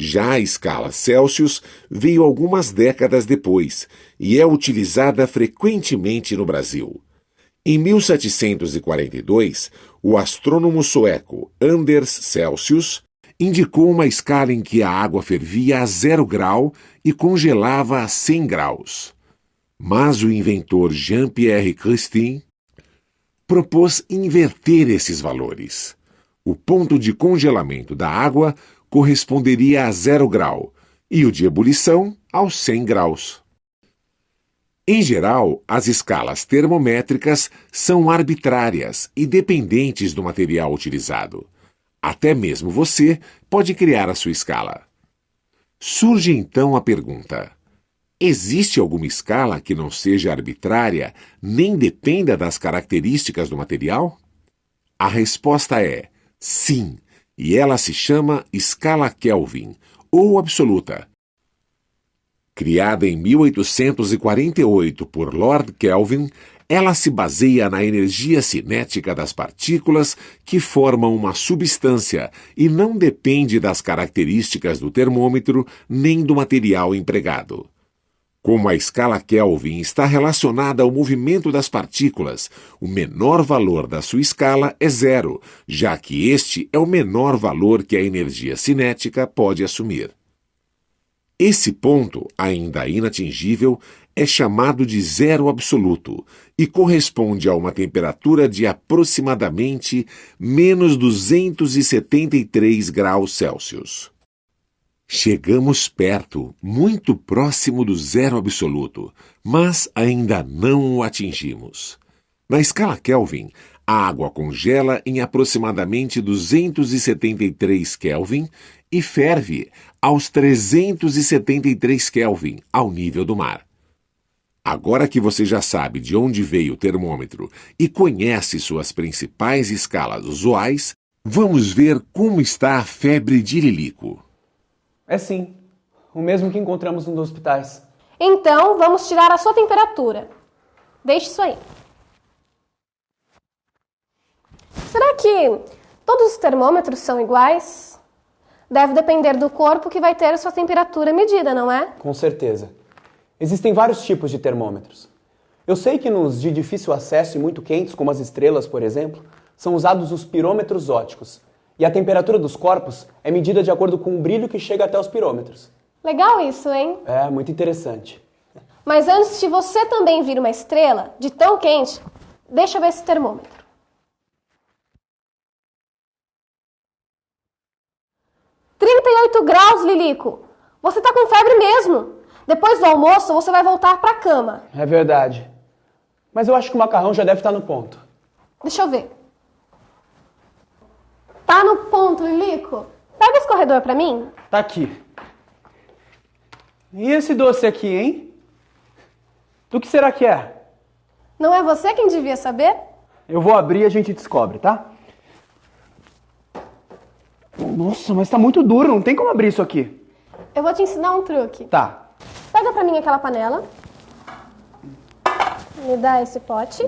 Já a escala Celsius veio algumas décadas depois e é utilizada frequentemente no Brasil. Em 1742, o astrônomo sueco Anders Celsius indicou uma escala em que a água fervia a 0 grau e congelava a 100 graus. Mas o inventor Jean-Pierre Christin propôs inverter esses valores. O ponto de congelamento da água corresponderia a 0 grau e o de ebulição aos 100 graus. Em geral, as escalas termométricas são arbitrárias e dependentes do material utilizado. Até mesmo você pode criar a sua escala. Surge então a pergunta: existe alguma escala que não seja arbitrária nem dependa das características do material? A resposta é sim, e ela se chama escala Kelvin, ou absoluta. Criada em 1848 por Lord Kelvin, ela se baseia na energia cinética das partículas que formam uma substância e não depende das características do termômetro nem do material empregado. Como a escala Kelvin está relacionada ao movimento das partículas, o menor valor da sua escala é 0, já que este é o menor valor que a energia cinética pode assumir. Esse ponto, ainda inatingível, é chamado de zero absoluto e corresponde a uma temperatura de aproximadamente menos 273 graus Celsius. Chegamos perto, muito próximo do zero absoluto, mas ainda não o atingimos. Na escala Kelvin, a água congela em aproximadamente 273 Kelvin e ferve aos 373 Kelvin, ao nível do mar. Agora que você já sabe de onde veio o termômetro e conhece suas principais escalas usuais, vamos ver como está a febre de Lilico. É sim, o mesmo que encontramos nos hospitais. Então, vamos tirar a sua temperatura. Deixe isso aí. Será que todos os termômetros são iguais? Deve depender do corpo que vai ter a sua temperatura medida, não é? Com certeza. Existem vários tipos de termômetros. Eu sei que nos de difícil acesso e muito quentes, como as estrelas, por exemplo, são usados os pirômetros ópticos. E a temperatura dos corpos é medida de acordo com o brilho que chega até os pirômetros. Legal isso, hein? É, muito interessante. Mas antes de você também vir uma estrela, de tão quente, deixa eu ver esse termômetro. 38 graus, Lilico! Você tá com febre mesmo! Depois do almoço, você vai voltar pra cama. É verdade. Mas eu acho que o macarrão já deve estar no ponto. Deixa eu ver. Tá no ponto, Lilico. Pega esse corredor pra mim. Tá aqui. E esse doce aqui, hein? Do que será que é? Não é você quem devia saber? Eu vou abrir e a gente descobre, tá? Nossa, mas tá muito duro, não tem como abrir isso aqui. Eu vou te ensinar um truque. Tá. Pega pra mim aquela panela. Me dá esse pote.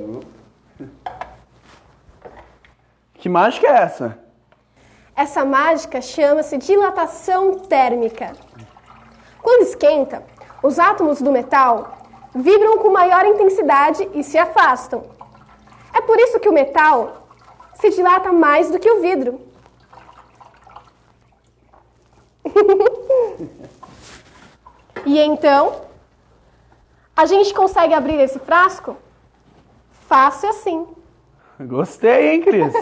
Que mágica é essa? Essa mágica chama-se dilatação térmica. Quando esquenta, os átomos do metal vibram com maior intensidade e se afastam. É por isso que o metal se dilata mais do que o vidro. E então, a gente consegue abrir esse frasco fácil assim. Gostei, hein, Cris?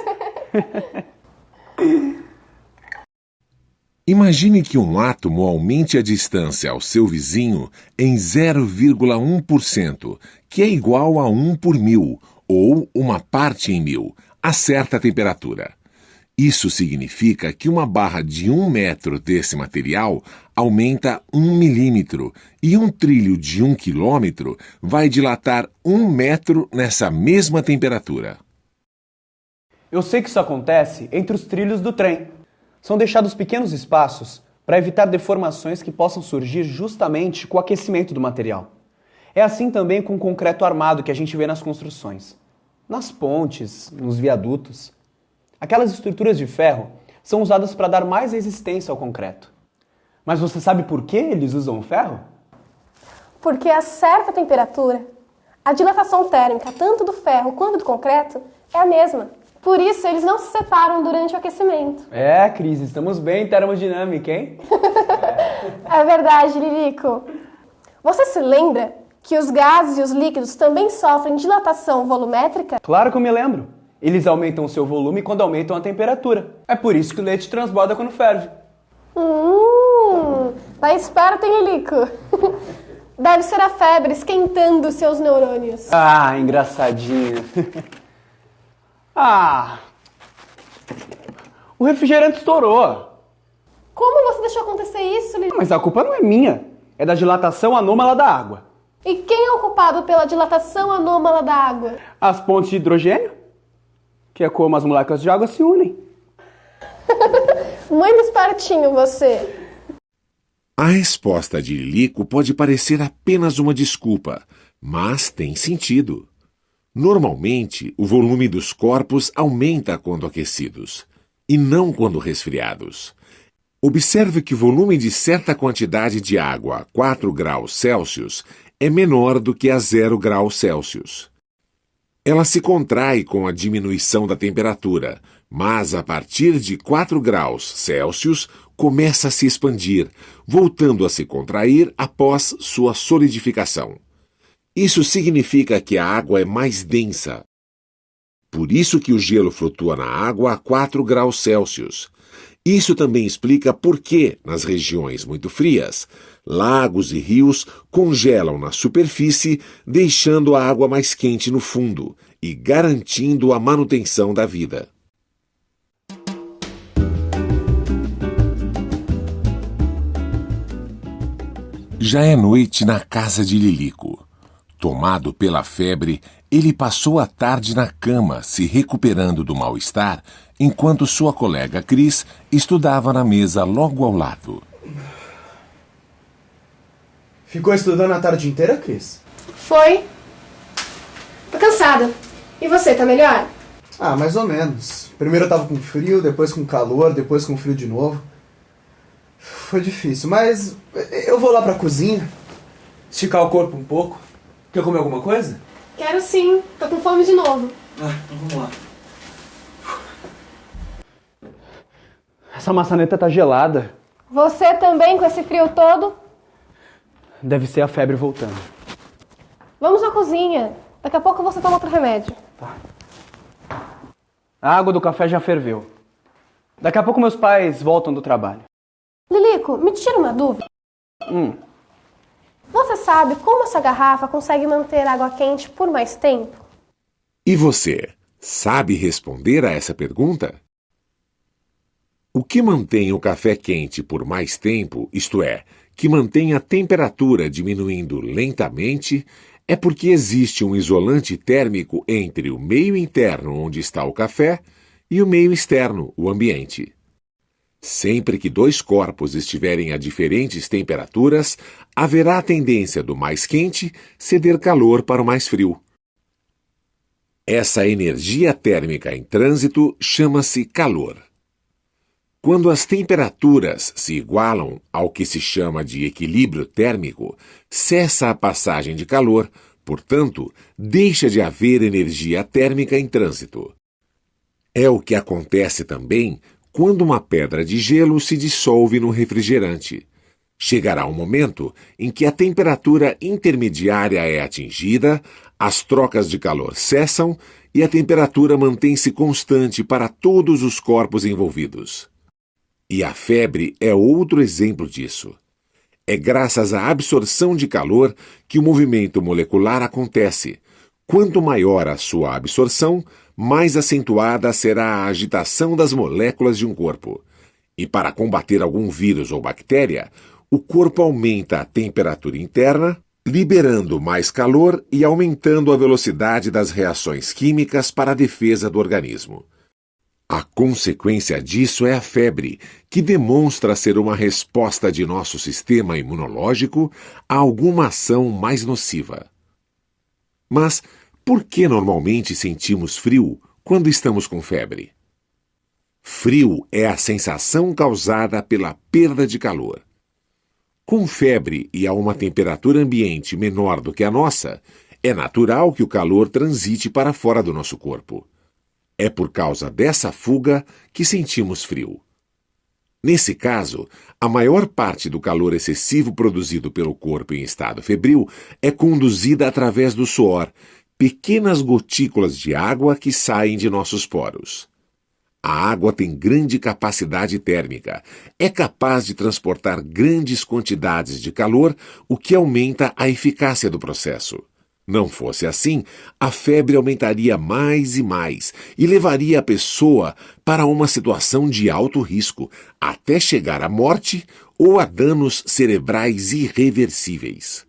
Imagine que um átomo aumente a distância ao seu vizinho em 0,1%, que é igual a 1 por 1000, ou uma parte em 1000, a certa temperatura. Isso significa que uma barra de 1 metro desse material aumenta 1 milímetro e um trilho de 1 quilômetro vai dilatar 1 metro nessa mesma temperatura. Eu sei que isso acontece entre os trilhos do trem. São deixados pequenos espaços para evitar deformações que possam surgir justamente com o aquecimento do material. É assim também com o concreto armado que a gente vê nas construções. Nas pontes, nos viadutos. Aquelas estruturas de ferro são usadas para dar mais resistência ao concreto. Mas você sabe por que eles usam o ferro? Porque a certa temperatura, a dilatação térmica tanto do ferro quanto do concreto é a mesma. Por isso, eles não se separam durante o aquecimento. É, Cris, estamos bem em termodinâmica, hein? É verdade, Lilico. Você se lembra que os gases e os líquidos também sofrem dilatação volumétrica? Claro que eu me lembro. Eles aumentam o seu volume quando aumentam a temperatura. É por isso que o leite transborda quando ferve. Tá esperto, hein, Lilico? Deve ser a febre esquentando seus neurônios. Ah, engraçadinho. O refrigerante estourou. Como você deixou acontecer isso, Lilico? Mas a culpa não é minha. É da dilatação anômala da água. E quem é o culpado pela dilatação anômala da água? As pontes de hidrogênio, que é como as moléculas de água se unem. Muito espertinho você. A resposta de Lilico pode parecer apenas uma desculpa, mas tem sentido. Normalmente, o volume dos corpos aumenta quando aquecidos, e não quando resfriados. Observe que o volume de certa quantidade de água a 4 graus Celsius é menor do que a 0 graus Celsius. Ela se contrai com a diminuição da temperatura, mas a partir de 4 graus Celsius começa a se expandir, voltando a se contrair após sua solidificação. Isso significa que a água é mais densa. Por isso que o gelo flutua na água a 4 graus Celsius. Isso também explica por que, nas regiões muito frias, lagos e rios congelam na superfície, deixando a água mais quente no fundo e garantindo a manutenção da vida. Já é noite na casa de Lilico. Tomado pela febre, ele passou a tarde na cama, se recuperando do mal-estar, enquanto sua colega Cris estudava na mesa logo ao lado. Ficou estudando a tarde inteira, Cris? Foi. Tô cansada. E você, tá melhor? Ah, mais ou menos. Primeiro eu tava com frio, depois com calor, depois com frio de novo. Foi difícil, mas eu vou lá pra cozinha. Esticar o corpo um pouco. Quer comer alguma coisa? Quero sim. Tô com fome de novo. Ah, então vamos lá. Essa maçaneta tá gelada. Você também com esse frio todo? Deve ser a febre voltando. Vamos na cozinha. Daqui a pouco você toma outro remédio. A água do café já ferveu. Daqui a pouco meus pais voltam do trabalho. Lilico, me tira uma dúvida. Você sabe como essa garrafa consegue manter água quente por mais tempo? E você, sabe responder a essa pergunta? O que mantém o café quente por mais tempo, isto é, que mantém a temperatura diminuindo lentamente, é porque existe um isolante térmico entre o meio interno onde está o café e o meio externo, o ambiente. Sempre que dois corpos estiverem a diferentes temperaturas, haverá a tendência do mais quente ceder calor para o mais frio. Essa energia térmica em trânsito chama-se calor. Quando as temperaturas se igualam ao que se chama de equilíbrio térmico, cessa a passagem de calor, portanto, deixa de haver energia térmica em trânsito. É o que acontece também quando uma pedra de gelo se dissolve no refrigerante. Chegará um momento em que a temperatura intermediária é atingida, as trocas de calor cessam e a temperatura mantém-se constante para todos os corpos envolvidos. E a febre é outro exemplo disso. É graças à absorção de calor que o movimento molecular acontece. Quanto maior a sua absorção, mais acentuada será a agitação das moléculas de um corpo. E para combater algum vírus ou bactéria, o corpo aumenta a temperatura interna, liberando mais calor e aumentando a velocidade das reações químicas para a defesa do organismo. A consequência disso é a febre, que demonstra ser uma resposta de nosso sistema imunológico a alguma ação mais nociva. Mas por que normalmente sentimos frio quando estamos com febre? Frio é a sensação causada pela perda de calor. Com febre e a uma temperatura ambiente menor do que a nossa, é natural que o calor transite para fora do nosso corpo. É por causa dessa fuga que sentimos frio. Nesse caso, a maior parte do calor excessivo produzido pelo corpo em estado febril é conduzida através do suor, pequenas gotículas de água que saem de nossos poros. A água tem grande capacidade térmica, é capaz de transportar grandes quantidades de calor, o que aumenta a eficácia do processo. Não fosse assim, a febre aumentaria mais e mais e levaria a pessoa para uma situação de alto risco, até chegar à morte ou a danos cerebrais irreversíveis.